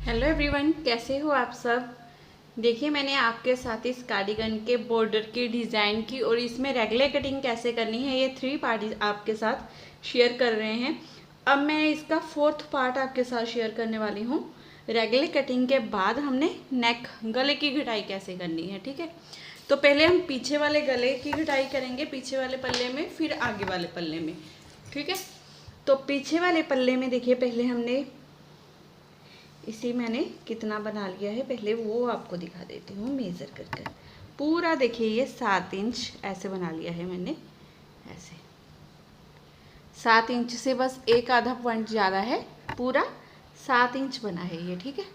Hello everyone, कैसे हो आप सब। देखिए, मैंने आपके साथ इस कार्डिगन के बॉर्डर की डिज़ाइन की और इसमें रेगुलर कटिंग कैसे करनी है ये 3 पार्ट आपके साथ शेयर कर रहे हैं। अब मैं इसका 4th पार्ट आपके साथ शेयर करने वाली हूँ। रेगुलर कटिंग के बाद हमने नेक गले की घटाई कैसे करनी है, ठीक है। तो पहले हम पीछे वाले गले की घटाई करेंगे, पीछे वाले पल्ले में, फिर आगे वाले पल्ले में, ठीक है। तो पीछे वाले पल्ले में देखिए, पहले हमने इसी मैंने कितना बना लिया है पहले वो आपको दिखा देती हूँ मेज़र कर कर। पूरा देखिए, ये 7 इंच ऐसे बना लिया है मैंने। ऐसे 7 इंच से बस एक आधा पॉइंट ज़्यादा है, पूरा 7 इंच बना है ये, ठीक है।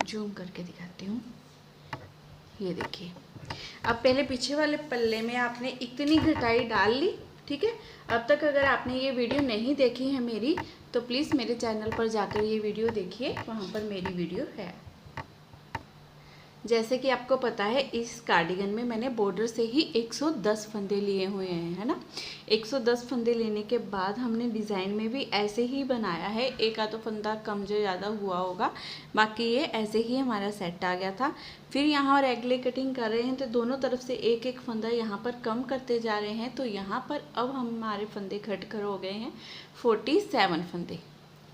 जूम करके दिखाती हूँ, ये देखिए। अब पहले पीछे वाले पल्ले में आपने इतनी घटाई डाल ली, ठीक है। अब तक अगर आपने ये वीडियो नहीं देखी है मेरी, तो प्लीज़ मेरे चैनल पर जाकर ये वीडियो देखिए, वहाँ पर मेरी वीडियो है। जैसे कि आपको पता है, इस कार्डिगन में मैंने बॉर्डर से ही 110 फंदे लिए हुए हैं, है ना। 110 फंदे लेने के बाद हमने डिज़ाइन में भी ऐसे ही बनाया है। एक आधा फंदा कम जो ज़्यादा हुआ होगा, बाकी ये ऐसे ही हमारा सेट आ गया था। फिर यहाँ रेगुलर कटिंग कर रहे हैं तो दोनों तरफ से एक एक फंदा यहाँ पर कम करते जा रहे हैं। तो यहाँ पर अब हमारे फंदे घटकर हो गए हैं 47 फंदे,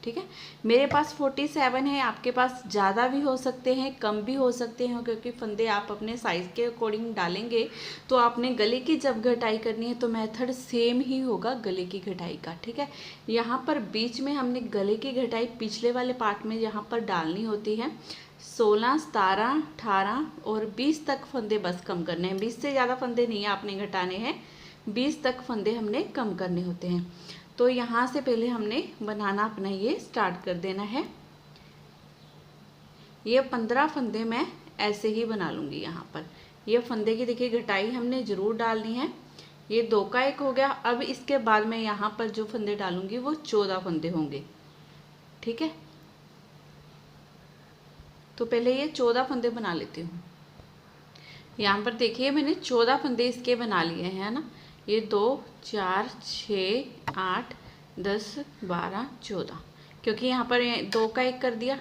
ठीक है। मेरे पास 47 है, आपके पास ज़्यादा भी हो सकते हैं, कम भी हो सकते हैं, क्योंकि फंदे आप अपने साइज़ के अकॉर्डिंग डालेंगे। तो आपने गले की जब घटाई करनी है तो मेथड सेम ही होगा गले की घटाई का, ठीक है। यहाँ पर बीच में हमने गले की घटाई पिछले वाले पार्ट में यहाँ पर डालनी होती है। 16, 17, 18 और 20 तक फंदे बस कम करने हैं। 20 से ज़्यादा फंदे नहीं आपने घटाने हैं, 20 तक फंदे हमने कम करने होते हैं। तो यहाँ से पहले हमने बनाना अपना ये स्टार्ट कर देना है। ये 15 फंदे मैं ऐसे ही बना लूँगी। यहाँ पर ये फंदे की देखिए घटाई हमने ज़रूर डालनी है। ये 2 का 1 हो गया। अब इसके बाद मैं यहाँ पर जो फंदे डालूँगी वो 14 फंदे होंगे, ठीक है। तो पहले ये 14 फंदे बना लेती हूँ। यहाँ पर देखिए, मैंने 14 फंदे इसके बना लिए हैं, है ना। ये 2, 4, 6, 8, 10, 12, 14, क्योंकि यहाँ पर 2 का 1 कर दिया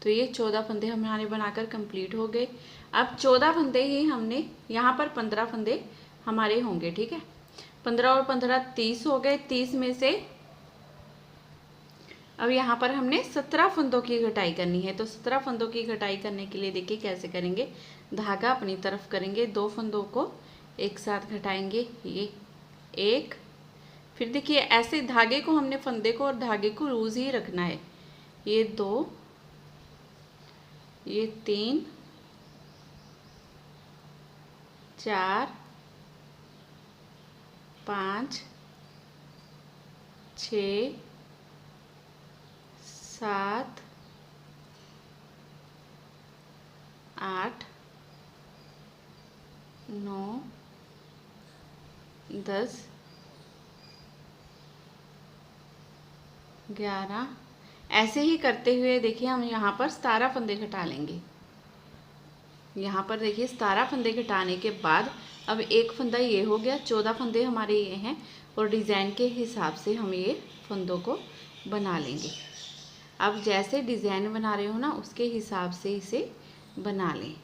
तो ये 14 फंदे हमारे बनाकर कंप्लीट हो गए। अब 14 फंदे ही हमने यहाँ पर 15 फंदे हमारे होंगे, ठीक है। 15 और 15 30 हो गए। 30 में से अब यहाँ पर हमने 17 फंदों की घटाई करनी है। तो 17 फंदों की घटाई करने के लिए देखिए कैसे करेंगे। धागा अपनी तरफ करेंगे, 2 फंदों को एक साथ घटाएंगे, ये 1। फिर देखिए ऐसे धागे को हमने फंदे को और धागे को लूज ही रखना है। ये 2, ये 3, 4, 5, 6, 7, 8, 9, 10, 11। ऐसे ही करते हुए देखिए हम यहाँ पर 17 फंदे घटा लेंगे। यहाँ पर देखिए 17 फंदे घटाने के बाद अब एक फंदा ये हो गया, 14 फंदे हमारे ये हैं। और डिज़ाइन के हिसाब से हम ये फंदों को बना लेंगे। अब जैसे डिज़ाइन बना रहे हो ना, उसके हिसाब से इसे बना लें।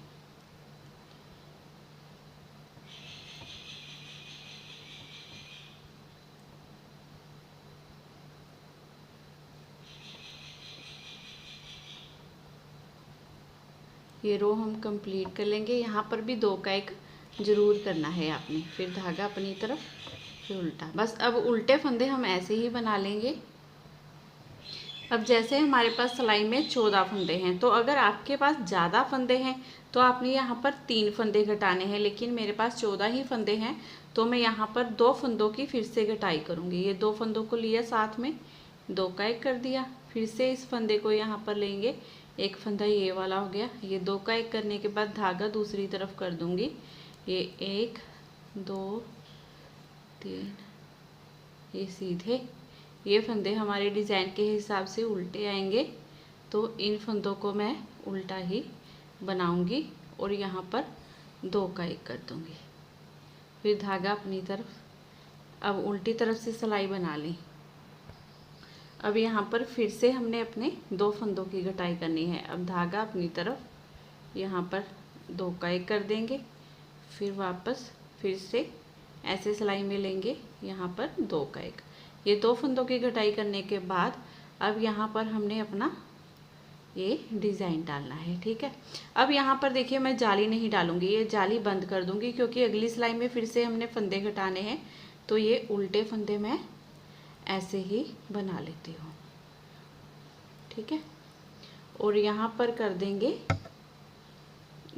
ये रो हम कंप्लीट कर लेंगे। यहाँ पर भी 2 का 1 ज़रूर करना है आपने। फिर धागा अपनी तरफ, फिर उल्टा। बस अब उल्टे फंदे हम ऐसे ही बना लेंगे। अब जैसे हमारे पास सिलाई में 14 फंदे हैं, तो अगर आपके पास ज़्यादा फंदे हैं तो आपने यहाँ पर 3 फंदे घटाने हैं। लेकिन मेरे पास 14 ही फंदे हैं, तो मैं यहाँ पर 2 फंदों की फिर से घटाई करूँगी। ये 2 फंदों को लिया साथ में, 2 का 1 कर दिया। फिर से इस फंदे को यहाँ पर लेंगे, एक फंदा ये वाला हो गया। ये 2 का 1 करने के बाद धागा दूसरी तरफ कर दूँगी। ये 1, 2, 3, ये सीधे। ये फंदे हमारे डिज़ाइन के हिसाब से उल्टे आएंगे, तो इन फंदों को मैं उल्टा ही बनाऊंगी और यहाँ पर 2 का 1 कर दूंगी। फिर धागा अपनी तरफ। अब उल्टी तरफ से सिलाई बना ली। अब यहाँ पर फिर से हमने अपने 2 फंदों की कटाई करनी है। अब धागा अपनी तरफ यहाँ पर 2 का 1 कर देंगे, फिर वापस फिर से ऐसे सिलाई में लेंगे, यहाँ पर 2 का 1। ये 2 फंदों की कटाई करने के बाद अब यहाँ पर हमने अपना ये डिज़ाइन डालना है। ठीक है, अब यहाँ पर देखिए मैं जाली नहीं डालूंगी, ये जाली बंद कर दूंगी क्योंकि अगली सिलाई में फिर से हमने फंदे घटाने हैं। तो ये उल्टे फंदे मैं ऐसे ही बना लेती हूँ। ठीक है, और यहाँ पर कर देंगे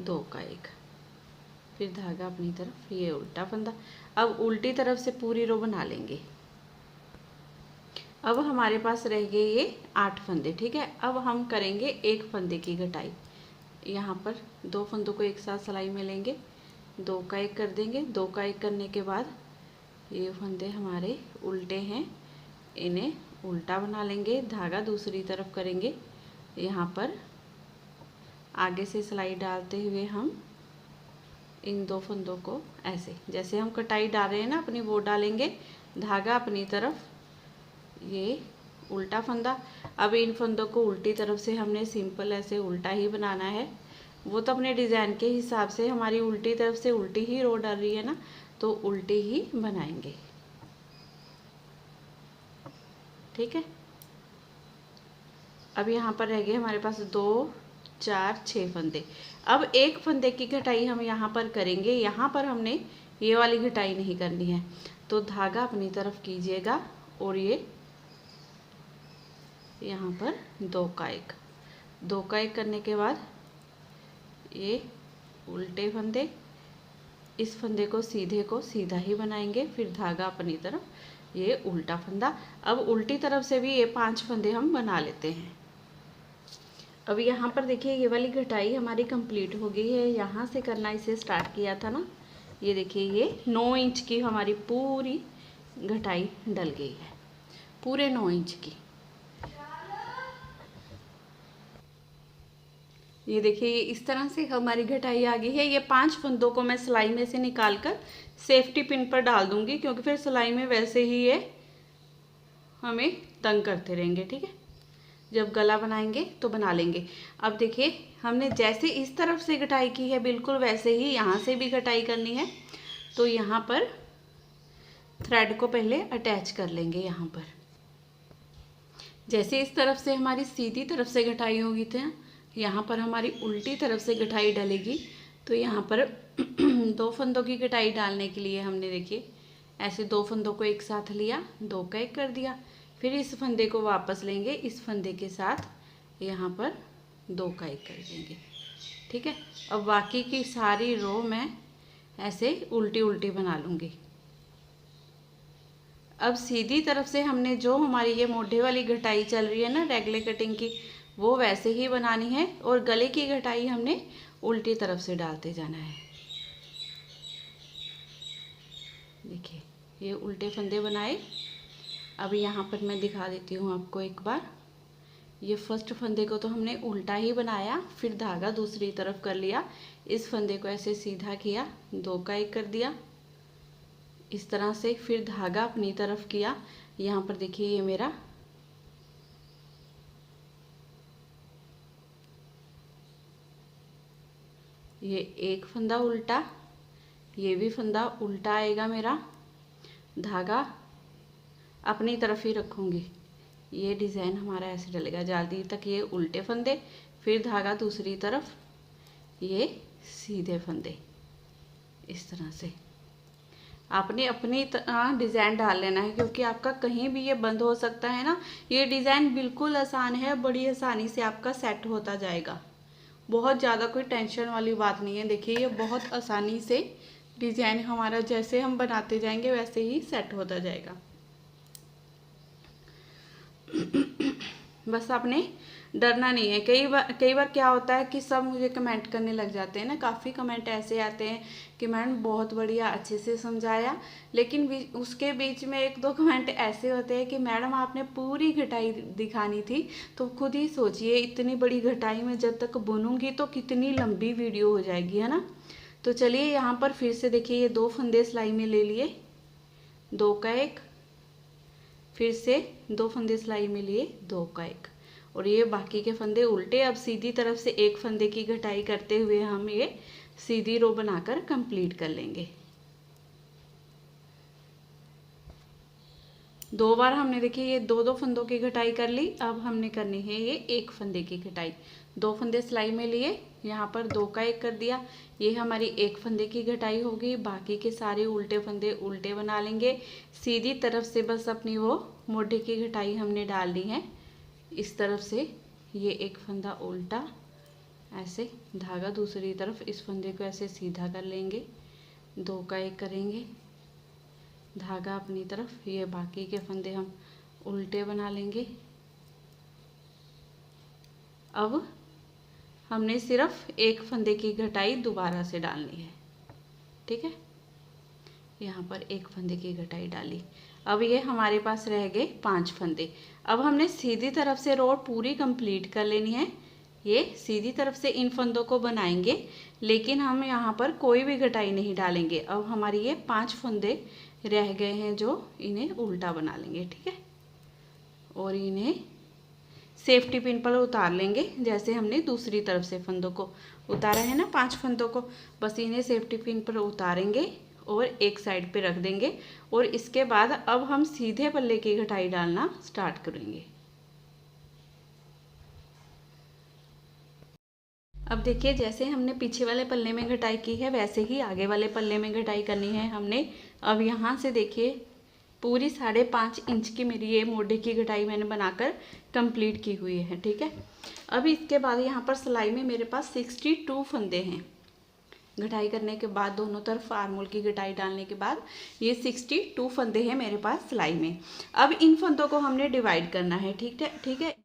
2 का 1, फिर धागा अपनी तरफ, ये उल्टा फंदा। अब उल्टी तरफ से पूरी रो बना लेंगे। अब हमारे पास रह गए ये 8 फंदे। ठीक है, अब हम करेंगे 1 फंदे की घटाई। यहाँ पर 2 फंदों को एक साथ सिलाई में लेंगे, 2 का 1 कर देंगे। 2 का 1 करने के बाद ये फंदे हमारे उल्टे हैं, इन्हें उल्टा बना लेंगे, धागा दूसरी तरफ करेंगे। यहाँ पर आगे से सिलाई डालते हुए हम इन 2 फंदों को ऐसे, जैसे हम कटाई डाल रहे हैं ना अपनी, वो डालेंगे, धागा अपनी तरफ, ये उल्टा फंदा। अब इन फंदों को उल्टी तरफ से हमने सिंपल ऐसे उल्टा ही बनाना है। वो तो अपने डिज़ाइन के हिसाब से हमारी उल्टी तरफ से उल्टी ही रो डाल रही है ना, तो उल्टी ही बनाएंगे। ठीक है, अब यहाँ पर रह गए हमारे पास 2, 4, 6 फंदे। अब 1 फंदे की घटाई हम यहाँ पर करेंगे। यहाँ पर हमने ये वाली घटाई नहीं करनी है, तो धागा अपनी तरफ कीजिएगा और ये यहाँ पर 2 का 1, 2 का 1 करने के बाद ये उल्टे फंदे, इस फंदे को सीधा ही बनाएंगे, फिर धागा अपनी तरफ, ये उल्टा फंदा। अब उल्टी तरफ से भी ये 5 फंदे हम बना लेते हैं। अब यहाँ पर देखिए ये वाली घटाई हमारी कंप्लीट हो गई है। यहाँ से करना इसे स्टार्ट किया था ना, ये देखिए ये 9 इंच की हमारी पूरी घटाई डल गई है, पूरे 9 इंच की। ये देखिए ये इस तरह से हमारी घटाई आ गई है। ये 5 फंदों को मैं सिलाई में से निकाल कर सेफ्टी पिन पर डाल दूंगी, क्योंकि फिर सिलाई में वैसे ही ये हमें तंग करते रहेंगे। ठीक है, जब गला बनाएंगे तो बना लेंगे। अब देखिए हमने जैसे इस तरफ से घटाई की है, बिल्कुल वैसे ही यहाँ से भी घटाई करनी है। तो यहाँ पर थ्रेड को पहले अटैच कर लेंगे। यहाँ पर जैसे इस तरफ से हमारी सीधी तरफ से घटाई होगी थी, यहाँ पर हमारी उल्टी तरफ से घटाई डलेगी। तो यहाँ पर 2 फंदों की घटाई डालने के लिए हमने देखिए ऐसे 2 फंदों को एक साथ लिया, 2 का 1 कर दिया, फिर इस फंदे को वापस लेंगे, इस फंदे के साथ यहाँ पर 2 का 1 कर देंगे। ठीक है, अब बाकी की सारी रो मैं ऐसे उल्टी उल्टी बना लूँगी। अब सीधी तरफ से हमने जो हमारी ये मोढे वाली घटाई चल रही है ना रेगुलर कटिंग की, वो वैसे ही बनानी है, और गले की घटाई हमने उल्टी तरफ से डालते जाना है। देखिए ये उल्टे फंदे बनाए। अब यहाँ पर मैं दिखा देती हूँ आपको एक बार। ये फर्स्ट फंदे को तो हमने उल्टा ही बनाया, फिर धागा दूसरी तरफ कर लिया, इस फंदे को ऐसे सीधा किया, 2 का 1 कर दिया इस तरह से, फिर धागा अपनी तरफ किया। यहाँ पर देखिए ये मेरा ये एक फंदा उल्टा, ये भी फंदा उल्टा आएगा मेरा, धागा अपनी तरफ ही रखूँगी। ये डिज़ाइन हमारा ऐसे डलेगा, जाली तक ये उल्टे फंदे, फिर धागा दूसरी तरफ, ये सीधे फंदे। इस तरह से आपने अपनी डिज़ाइन डाल लेना है, क्योंकि आपका कहीं भी ये बंद हो सकता है ना। ये डिज़ाइन बिल्कुल आसान है, बड़ी आसानी से आपका सेट होता जाएगा। बहुत ज़्यादा कोई टेंशन वाली बात नहीं है। देखिए ये बहुत आसानी से डिज़ाइन हमारा जैसे हम बनाते जाएंगे वैसे ही सेट होता जाएगा। बस आपने डरना नहीं है। कई बार क्या होता है कि सब मुझे कमेंट करने लग जाते हैं ना, काफ़ी कमेंट ऐसे आते हैं कि मैडम बहुत बढ़िया अच्छे से समझाया, लेकिन उसके बीच में 1-2 कमेंट ऐसे होते हैं कि मैडम आपने पूरी घटाई दिखानी थी। तो खुद ही सोचिए इतनी बड़ी घटाई में जब तक बुनूंगी तो कितनी लंबी वीडियो हो जाएगी, है ना। तो चलिए यहाँ पर फिर से देखिए ये 2 फंदे सिलाई में ले लिए, 2 का 1, फिर से 2 फंदे सिलाई में लिए 2 का 1, और ये बाकी के फंदे उल्टे। अब सीधी तरफ से एक फंदे की घटाई करते हुए हम ये सीधी रो बनाकर कंप्लीट कर लेंगे। 2 बार हमने देखिए ये 2 फंदों की घटाई कर ली। अब हमने करनी है ये एक फंदे की घटाई। 2 फंदे सिलाई में लिए, यहाँ पर 2 का 1 कर दिया, ये हमारी एक फंदे की घटाई होगी। बाकी के सारे उल्टे फंदे उल्टे बना लेंगे। सीधी तरफ से बस अपनी वो मोढे की घटाई हमने डालनी है। इस तरफ से ये एक फंदा उल्टा, ऐसे धागा दूसरी तरफ इस फंदे को ऐसे सीधा कर लेंगे, 2 का 1 करेंगे, धागा अपनी तरफ, ये बाकी के फंदे हम उल्टे बना लेंगे। अब हमने सिर्फ एक फंदे की घटाई दोबारा से डालनी है, ठीक है। यहाँ पर एक फंदे की घटाई डाली। अब ये हमारे पास रह गए 5 फंदे। अब हमने सीधी तरफ से रो पूरी कंप्लीट कर लेनी है। ये सीधी तरफ से इन फंदों को बनाएंगे, लेकिन हम यहाँ पर कोई भी घटाई नहीं डालेंगे। अब हमारी ये 5 फंदे रह गए हैं जो इन्हें उल्टा बना लेंगे, ठीक है। और इन्हें सेफ्टी पिन पर उतार लेंगे, जैसे हमने दूसरी तरफ से फंदों को उतारा है ना, 5 फंदों को, बस इन्हें सेफ्टी पिन पर उतारेंगे और एक साइड पे रख देंगे। और इसके बाद अब हम सीधे पल्ले की घटाई डालना स्टार्ट करेंगे। अब देखिए जैसे हमने पीछे वाले पल्ले में घटाई की है, वैसे ही आगे वाले पल्ले में घटाई करनी है हमने। अब यहाँ से देखिए पूरी 5.5 इंच की मेरी ये मोढे की घटाई मैंने बनाकर कंप्लीट की हुई है, ठीक है। अब इसके बाद यहाँ पर सिलाई में मेरे पास 62 फंदे हैं। घटाई करने के बाद दोनों तरफ आर्मोल की घटाई डालने के बाद ये 62 फंदे हैं मेरे पास सिलाई में। अब इन फंदों को हमने डिवाइड करना है, ठीक है।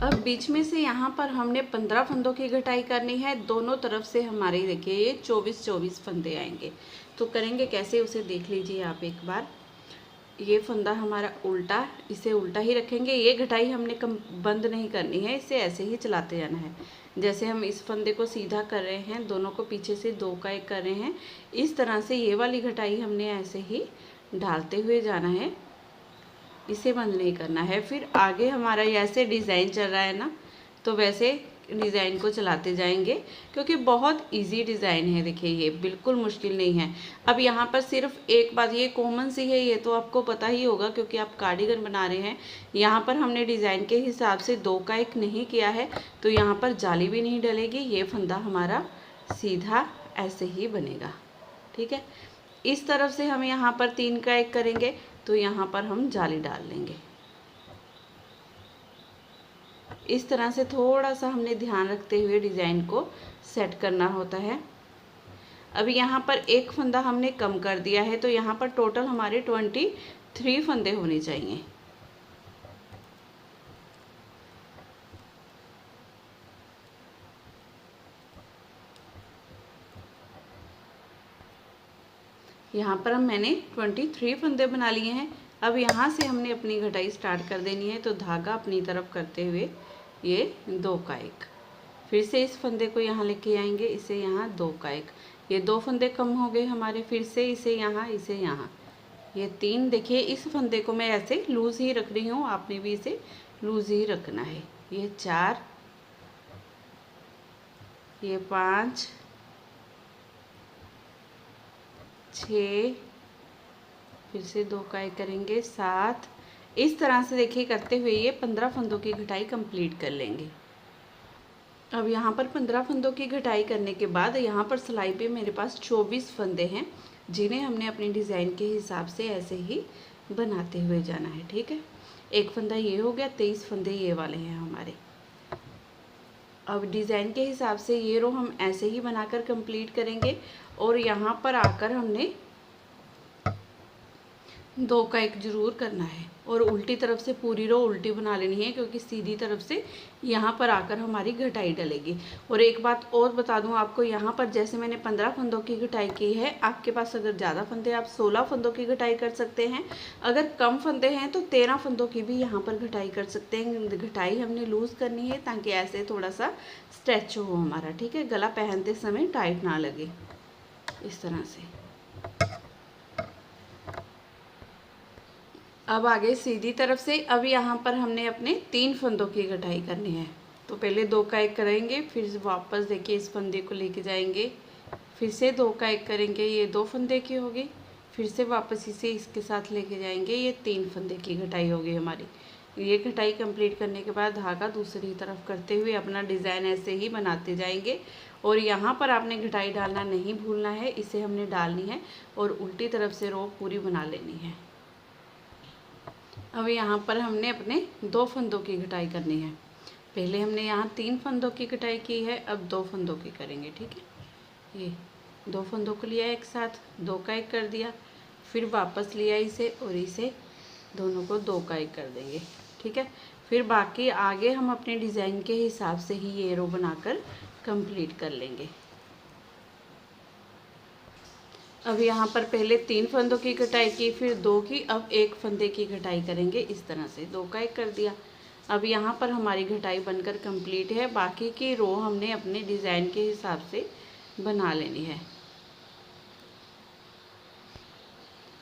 अब बीच में से यहाँ पर हमने 15 फंदों की घटाई करनी है। दोनों तरफ से हमारे देखिए ये 24 फंदे आएंगे। तो करेंगे कैसे, उसे देख लीजिए आप एक बार। ये फंदा हमारा उल्टा, इसे उल्टा ही रखेंगे। ये घटाई हमने बंद नहीं करनी है, इसे ऐसे ही चलाते जाना है। जैसे हम इस फंदे को सीधा कर रहे हैं, दोनों को पीछे से 2 का 1 कर रहे हैं, इस तरह से ये वाली घटाई हमने ऐसे ही डालते हुए जाना है, इसे बंद नहीं करना है। फिर आगे हमारा ऐसे डिज़ाइन चल रहा है ना, तो वैसे डिज़ाइन को चलाते जाएंगे, क्योंकि बहुत इजी डिज़ाइन है। देखिए ये बिल्कुल मुश्किल नहीं है। अब यहाँ पर सिर्फ एक बात, ये कॉमन सी है, ये तो आपको पता ही होगा क्योंकि आप कार्डिगन बना रहे हैं। यहाँ पर हमने डिज़ाइन के हिसाब से 2 का 1 नहीं किया है, तो यहाँ पर जाली भी नहीं डलेगी। ये फंदा हमारा सीधा ऐसे ही बनेगा, ठीक है। इस तरफ से हम यहाँ पर 3 का 1 करेंगे, तो यहाँ पर हम जाली डाल लेंगे। इस तरह से थोड़ा सा हमने ध्यान रखते हुए डिज़ाइन को सेट करना होता है। अभी यहाँ पर एक फंदा हमने कम कर दिया है, तो यहाँ पर टोटल हमारे 23 फंदे होने चाहिए। यहाँ पर मैंने 23 फंदे बना लिए हैं। अब यहाँ से हमने अपनी घटाई स्टार्ट कर देनी है, तो धागा अपनी तरफ करते हुए ये 2 का 1, फिर से इस फंदे को यहाँ लेके आएंगे, इसे यहाँ 2 का 1, ये 2 फंदे कम हो गए हमारे, फिर से इसे यहाँ, ये 3। देखिए इस फंदे को मैं ऐसे लूज ही रख रही हूँ, आपने भी इसे लूज ही रखना है। ये 4, ये 5, 6, फिर से 2 का 1 करेंगे, 7। इस तरह से देखिए करते हुए ये 15 फंदों की घटाई कंप्लीट कर लेंगे। अब यहाँ पर 15 फंदों की घटाई करने के बाद यहाँ पर सिलाई पे मेरे पास 24 फंदे हैं, जिन्हें हमने अपनी डिज़ाइन के हिसाब से ऐसे ही बनाते हुए जाना है, ठीक है। एक फंदा ये हो गया, 23 फंदे ये वाले हैं हमारे। अब डिज़ाइन के हिसाब से ये रो हम ऐसे ही बनाकर कंप्लीट करेंगे, और यहाँ पर आकर हमने 2 का 1 जरूर करना है, और उल्टी तरफ से पूरी रो उल्टी बना लेनी है, क्योंकि सीधी तरफ से यहाँ पर आकर हमारी घटाई डलेगी। और एक बात और बता दूँ आपको, यहाँ पर जैसे मैंने 15 फंदों की घटाई की है, आपके पास अगर ज़्यादा फंदे आप 16 फंदों की घटाई कर सकते हैं। अगर कम फंदे हैं तो 13 फंदों की भी यहाँ पर घटाई कर सकते हैं। घटाई हमने लूज़ करनी है ताकि ऐसे थोड़ा सा स्ट्रेच हो हमारा, ठीक है, गला पहनते समय टाइट ना लगे, इस तरह से। अब आगे सीधी तरफ से। अब यहाँ पर हमने अपने 3 फंदों की कटाई करनी है। तो पहले 2 का 1 करेंगे, फिर वापस देखिए इस फंदे को लेके जाएंगे, फिर से 2 का 1 करेंगे, ये 2 फंदे की होगी, फिर से वापस इसे इसके साथ लेके जाएंगे, ये 3 फंदे की कटाई होगी हमारी। ये कटाई कंप्लीट करने के बाद धागा दूसरी तरफ करते हुए अपना डिज़ाइन ऐसे ही बनाते जाएंगे। और यहाँ पर आपने घटाई डालना नहीं भूलना है, इसे हमने डालनी है और उल्टी तरफ से रो पूरी बना लेनी है। अब यहाँ पर हमने अपने 2 फंदों की कटाई करनी है। पहले हमने यहाँ 3 फंदों की कटाई की है, अब 2 फंदों की करेंगे। ठीक है, ये 2 फंदों को लिया एक साथ, 2 का 1 कर दिया, फिर वापस लिया इसे और इसे दोनों को 2 का 1 कर देंगे। ठीक है, फिर बाकी आगे हम अपने डिज़ाइन के हिसाब से ही ये रो बनाकर कंप्लीट कर लेंगे। अब यहाँ पर पहले 3 फंदों की कटाई की, फिर 2 की, अब 1 फंदे की कटाई करेंगे। इस तरह से 2 का 1 कर दिया। अब यहाँ पर हमारी घटाई बनकर कंप्लीट है। बाकी की रो हमने अपने डिज़ाइन के हिसाब से बना लेनी है।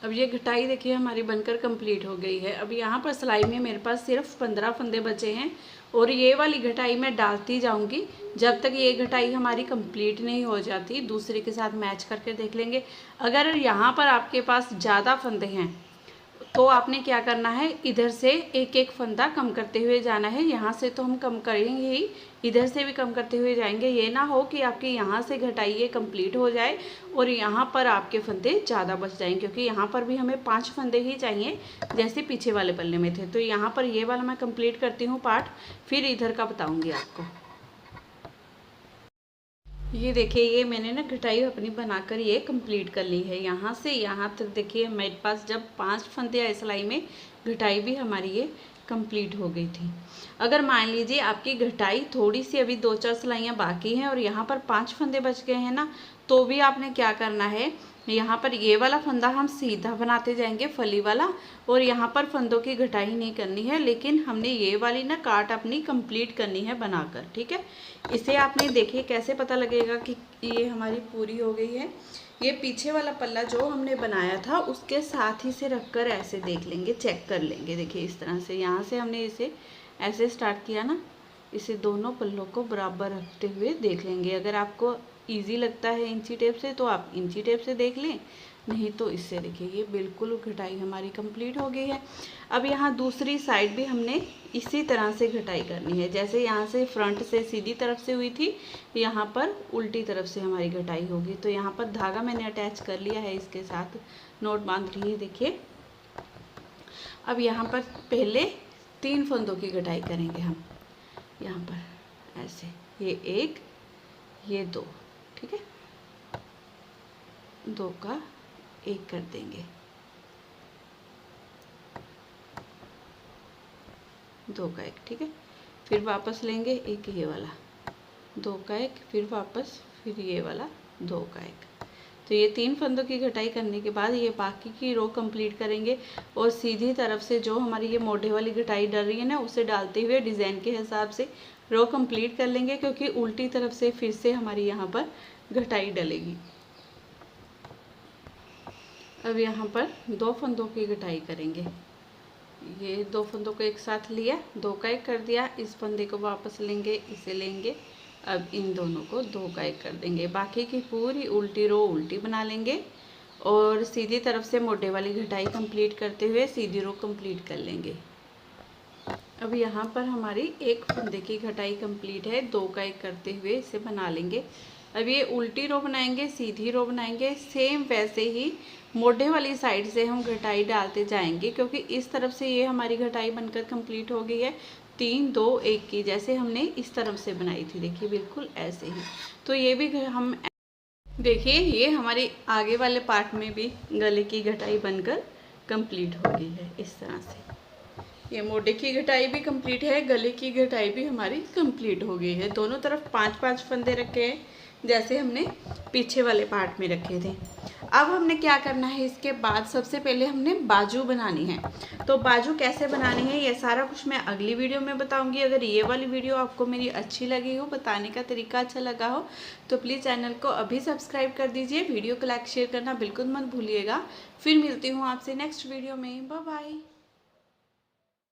अब ये घटाई देखिए हमारी बनकर कंप्लीट हो गई है। अब यहाँ पर सिलाई में मेरे पास सिर्फ 15 फंदे बचे हैं और ये वाली घटाई मैं डालती जाऊंगी जब तक ये घटाई हमारी कंप्लीट नहीं हो जाती। दूसरे के साथ मैच करके देख लेंगे। अगर यहाँ पर आपके पास ज़्यादा फंदे हैं तो आपने क्या करना है, इधर से एक एक फंदा कम करते हुए जाना है। यहाँ से तो हम कम करेंगे ही, इधर से भी कम करते हुए जाएंगे। ये ना हो कि आपके यहाँ से घटाई ये कंप्लीट हो जाए और यहाँ पर आपके फंदे ज़्यादा बच जाएंगे, क्योंकि यहाँ पर भी हमें 5 फंदे ही चाहिए जैसे पीछे वाले पल्ले में थे। तो यहाँ पर ये वाला मैं कंप्लीट करती हूँ पार्ट, फिर इधर का बताऊँगी आपको। ये देखिए, ये मैंने ना घटाई अपनी बनाकर ये कंप्लीट कर ली है। यहाँ से यहाँ तक देखिए मेरे पास जब 5 फंदे आए सिलाई में, घटाई भी हमारी ये कंप्लीट हो गई थी। अगर मान लीजिए आपकी घटाई थोड़ी सी अभी 2-4 सिलाइयाँ बाकी हैं और यहाँ पर 5 फंदे बच गए हैं ना, तो भी आपने क्या करना है, यहाँ पर ये वाला फंदा हम सीधा बनाते जाएंगे फली वाला, और यहाँ पर फंदों की घटाई नहीं करनी है, लेकिन हमने ये वाली ना काट अपनी कंप्लीट करनी है बनाकर। ठीक है, इसे आपने देखिए कैसे पता लगेगा कि ये हमारी पूरी हो गई है। ये पीछे वाला पल्ला जो हमने बनाया था उसके साथ ही से रखकर ऐसे देख लेंगे, चेक कर लेंगे। देखिए इस तरह से यहाँ से हमने इसे ऐसे स्टार्ट किया ना, इसे दोनों पल्लों को बराबर रखते हुए देख लेंगे। अगर आपको इजी लगता है इंची टेप से तो आप इंची टेप से देख लें, नहीं तो इससे। देखिए ये बिल्कुल घटाई हमारी कंप्लीट हो गई है। अब यहाँ दूसरी साइड भी हमने इसी तरह से घटाई करनी है। जैसे यहाँ से फ्रंट से सीधी तरफ से हुई थी, यहाँ पर उल्टी तरफ से हमारी घटाई होगी। तो यहाँ पर धागा मैंने अटैच कर लिया है, इसके साथ नोट बांध ली है। देखिए अब यहाँ पर पहले 3 फंदों की घटाई करेंगे हम। यहाँ पर ऐसे, ये 1, ये 2। ठीक है, 2 का 1 कर देंगे, 2 का 1। ठीक है, फिर वापस लेंगे एक ये वाला, 2 का 1, फिर वापस, फिर ये वाला 2 का 1। तो ये 3 फंदों की घटाई करने के बाद ये बाकी की रो कंप्लीट करेंगे और सीधी तरफ से जो हमारी ये मोढ़े वाली घटाई डल रही है ना, उसे डालते हुए डिज़ाइन के हिसाब से रो कंप्लीट कर लेंगे, क्योंकि उल्टी तरफ से फिर से हमारी यहाँ पर घटाई डलेगी। अब यहाँ पर 2 फंदों की घटाई करेंगे। ये 2 फंदों को एक साथ लिया, 2 का 1 कर दिया, इस फंदे को वापस लेंगे, इसे लेंगे। अब इन दोनों को 2 का 1 कर देंगे। बाकी की पूरी उल्टी रो उल्टी बना लेंगे और सीधी तरफ से मोटे वाली घटाई कंप्लीट करते हुए सीधी रो कंप्लीट कर लेंगे। अब यहाँ पर हमारी 1 फंदे की घटाई कंप्लीट है, 2 का 1 करते हुए इसे बना लेंगे। अब ये उल्टी रो बनाएंगे, सीधी रो बनाएंगे, सेम वैसे ही मोढ़े वाली साइड से हम घटाई डालते जाएंगे, क्योंकि इस तरफ से ये हमारी घटाई बनकर कंप्लीट हो गई है 3 2 1 की, जैसे हमने इस तरफ से बनाई थी। देखिए बिल्कुल ऐसे ही। तो ये भी हम देखिए, ये हमारे आगे वाले पार्ट में भी गले की घटाई बनकर कंप्लीट हो गई है। इस तरह से ये मोढ़े की घटाई भी कंप्लीट है, गले की घटाई भी हमारी कंप्लीट हो गई है। दोनों तरफ 5-5 फंदे रखे हैं जैसे हमने पीछे वाले पार्ट में रखे थे। अब हमने क्या करना है, इसके बाद सबसे पहले हमने बाजू बनानी है। तो बाजू कैसे बनानी है ये सारा कुछ मैं अगली वीडियो में बताऊंगी। अगर ये वाली वीडियो आपको मेरी अच्छी लगी हो, बताने का तरीका अच्छा लगा हो, तो प्लीज़ चैनल को अभी सब्सक्राइब कर दीजिए। वीडियो को लाइक शेयर करना बिल्कुल मत भूलिएगा। फिर मिलती हूँ आपसे नेक्स्ट वीडियो में। Bye bye.